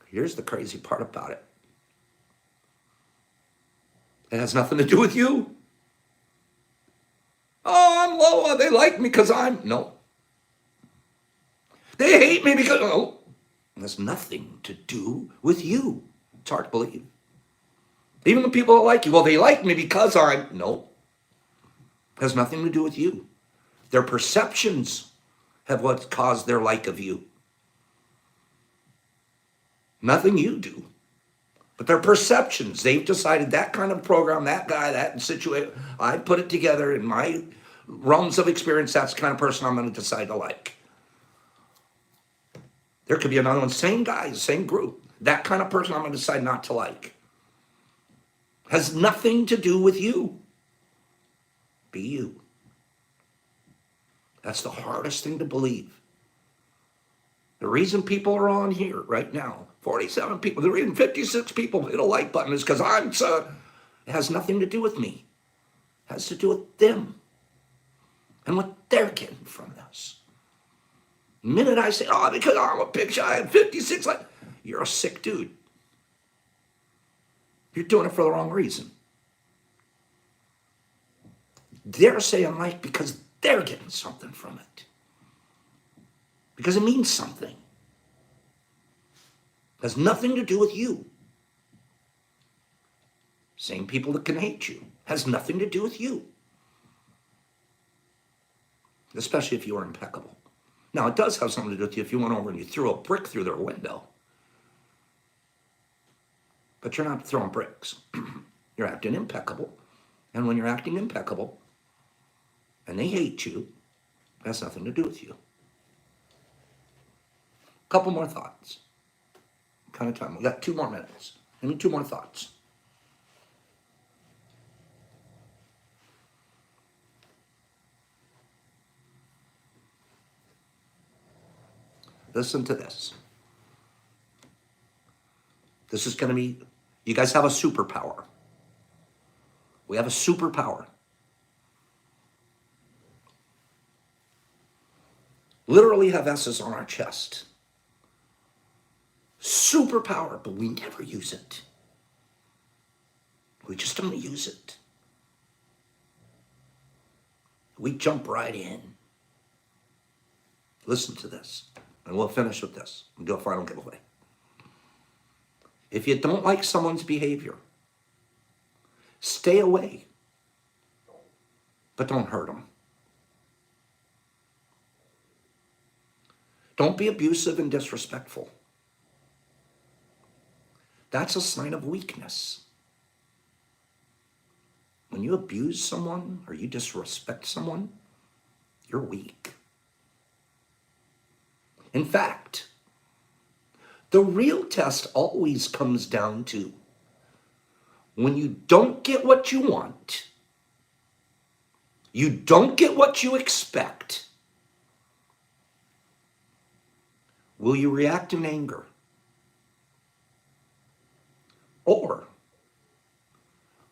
Here's the crazy part about it. It has nothing to do with you. Oh, I'm low. They like me because no. They hate me because, it has nothing to do with you. It's hard to believe. Even the people that like you, they like me because no. It has nothing to do with you. Their perceptions have what caused their like of you. Nothing you do. But their perceptions, they've decided that kind of program, that guy, that situation, I put it together in my realms of experience, that's the kind of person I'm going to decide to like. There could be another one, same guy, same group. That kind of person I'm going to decide not to like. Has nothing to do with you. Be you. That's the hardest thing to believe. The reason people are on here right now, 47 people, the reason 56 people hit a like button is because it has nothing to do with me. It has to do with them and what they're getting from this. The minute I say, because I'm a big shy, I had 56 likes, you're a sick dude. You're doing it for the wrong reason. They're saying like because they're getting something from it. Because it means something. It has nothing to do with you. Same people that can hate you. Has nothing to do with you. Especially if you are impeccable. Now, it does have something to do with you if you went over and you threw a brick through their window. But you're not throwing bricks. You're acting impeccable. And when you're acting impeccable and they hate you, it has nothing to do with you. Couple more thoughts. Kind of time. We got 2 more minutes. Give me 2 more thoughts. Listen to this. This is going to be, you guys have a superpower. We have a superpower. Literally have S's on our chest. Superpower, but we never use it. We just don't use it. We jump right in. Listen to this, and we'll finish with this and do a final giveaway. If you don't like someone's behavior, stay away, but don't hurt them. Don't be abusive and disrespectful. That's a sign of weakness. When you abuse someone or you disrespect someone, you're weak. In fact, the real test always comes down to when you don't get what you want, you don't get what you expect, will you react in anger? Or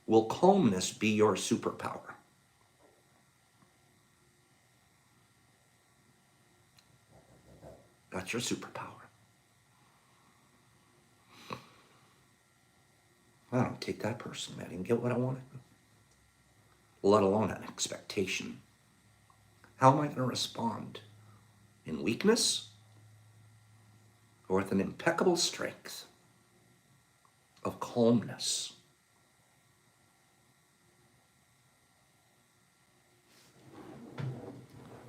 will calmness be your superpower? That's your superpower. I don't take that personally. I didn't get what I wanted, let alone an expectation. How am I going to respond? In weakness or with an impeccable strength of calmness?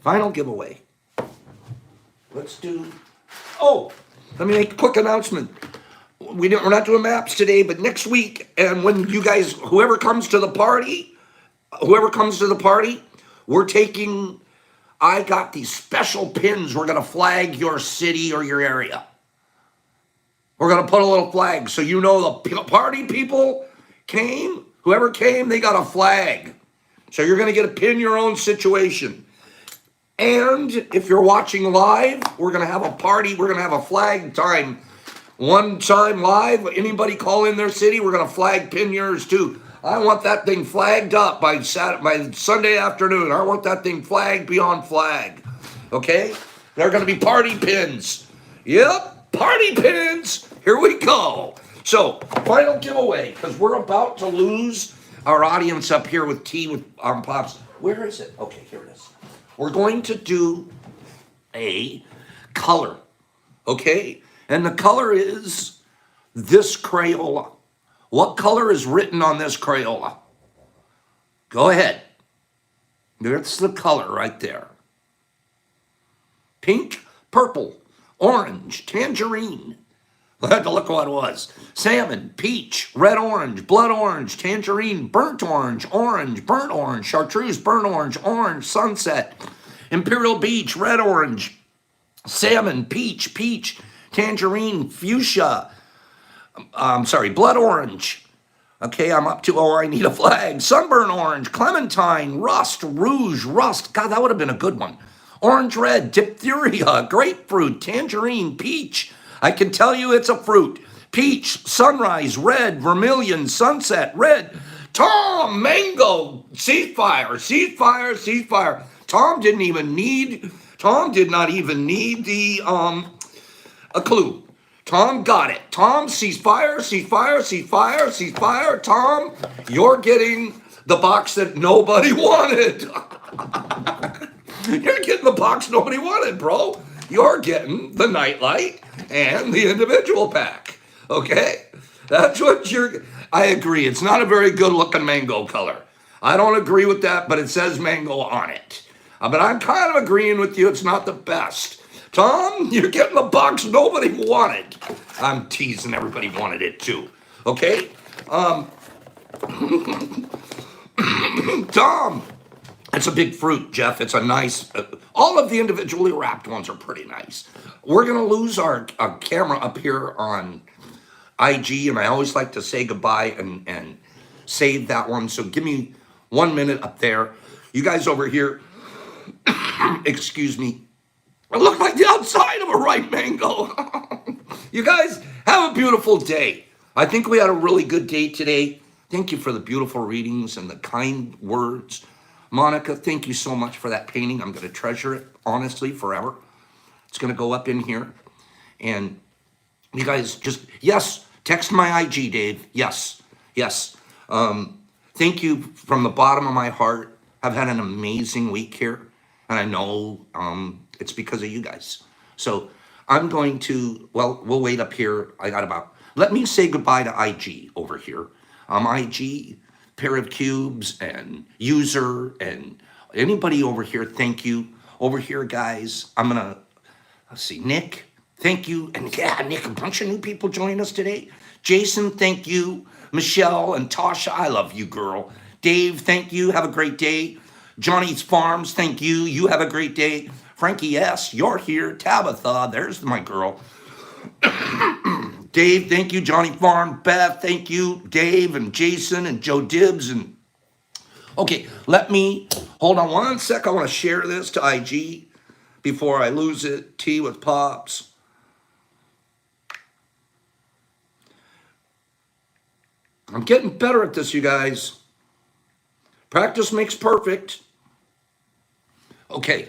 Final giveaway. Let's do, let me make a quick announcement. We're not doing maps today, but next week, and when you guys, whoever comes to the party, we're taking, I got these special pins. We're going to flag your city or your area. We're going to put a little flag so you know the party people came. Whoever came, they got a flag. So you're going to get a pin your own situation. And if you're watching live, we're going to have a party. We're going to have a flag time. One time live. Anybody call in their city, we're going to flag pin yours too. I want that thing flagged up by Sunday afternoon. I want that thing flagged beyond flag. Okay? They're going to be party pins. Yep, party pins. Here we go. So, final giveaway, because we're about to lose our audience up here with tea with Pops. Where is it? Okay, here it is. We're going to do a color, okay? And the color is this Crayola. What color is written on this Crayola? Go ahead. There's the color right there. Pink, purple, orange, tangerine. I had to look what it was. Salmon, peach, red orange, blood orange, tangerine, burnt orange, chartreuse, burnt orange, sunset, imperial beach, red orange, salmon, peach, tangerine, fuchsia, blood orange. Okay, I'm up to, I need a flag. Sunburn orange, clementine, rust, rouge, rust. God, that would have been a good one. Orange red, diphtheria, grapefruit, tangerine, peach. I can tell you it's a fruit. Peach, sunrise, red, vermilion, sunset, red. Tom, mango, ceasefire. Tom did not even need the, a clue. Tom got it. Tom, ceasefire. Tom, you're getting the box that nobody wanted. You're getting the box nobody wanted, bro. You're getting the nightlight and the individual pack. Okay? That's what I agree. It's not a very good looking mango color. I don't agree with that, but it says mango on it. But I'm kind of agreeing with you. It's not the best. Tom, you're getting the box nobody wanted. I'm teasing. Everybody wanted it too. Okay? Tom, it's a big fruit, Jeff. It's a nice, all of the individually wrapped ones are pretty nice. We're going to lose our camera up here on IG, and I always like to say goodbye and save that one. So give me 1 minute up there. You guys over here, excuse me, I look like the outside of a ripe mango. You guys have a beautiful day. I think we had a really good day today. Thank you for the beautiful readings and the kind words. Monica, thank you so much for that painting. I'm going to treasure it, honestly, forever. It's going to go up in here. And you guys just, yes, text my IG, Dave. Yes, yes. Thank you from the bottom of my heart. I've had an amazing week here. And I know it's because of you guys. So I'm going to, well, we'll wait up here. Let me say goodbye to IG over here. IG, pair of cubes, and user, and anybody over here, thank you. Over here, guys, let's see, Nick, thank you. And yeah, Nick, a bunch of new people joining us today. Jason, thank you. Michelle and Tasha, I love you, girl. Dave, thank you. Have a great day. Johnny's Farms, thank you. You have a great day. Frankie, yes, you're here. Tabitha, there's my girl. Dave, thank you. Johnny Farm, Beth, thank you. Dave and Jason and Joe Dibbs. And okay, let me hold on one sec. I want to share this to IG before I lose it. Tea with Pops. I'm getting better at this, you guys. Practice makes perfect. Okay.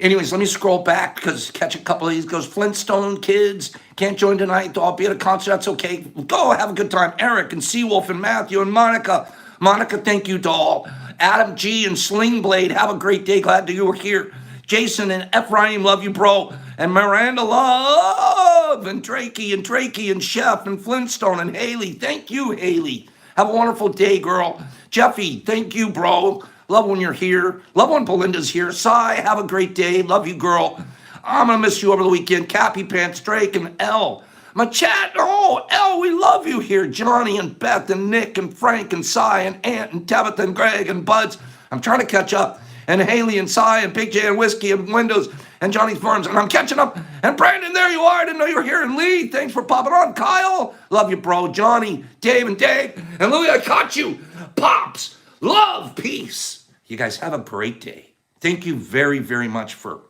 Anyways, let me scroll back because catch a couple of these. Goes Flintstone kids can't join tonight. I'll be at a concert. That's okay. Go have a good time. Eric and Seawolf and Matthew and Monica. Monica, thank you, doll. Adam G and Sling Blade. Have a great day. Glad that you were here. Jason and Ephraim, love you, bro. And Miranda, love. And Drakey and Chef and Flintstone and Haley. Thank you, Haley. Have a wonderful day, girl. Jeffy, thank you, bro. Love when you're here. Love when Belinda's here. Sai, have a great day. Love you, girl. I'm going to miss you over the weekend. Cappy Pants, Drake, and Elle. My chat. Oh, Elle, we love you here. Johnny and Beth and Nick and Frank and Sai and Ant and Tabitha and Greg and Buds. I'm trying to catch up. And Haley and Sai and Big J and Whiskey and Windows and Johnny's Farms. And I'm catching up. And Brandon, there you are. I didn't know you were here. And Lee, thanks for popping on. Kyle, love you, bro. Johnny, Dave and Dave. And Louie, I caught you. Pops, love, peace. You guys have a great day. Thank you very, very much for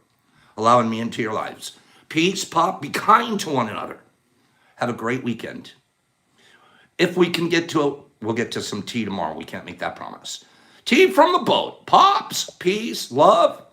allowing me into your lives. Peace, Pop, be kind to one another. Have a great weekend. If we can get to it, we'll get to some tea tomorrow. We can't make that promise. Tea from the boat. Pops, peace, love.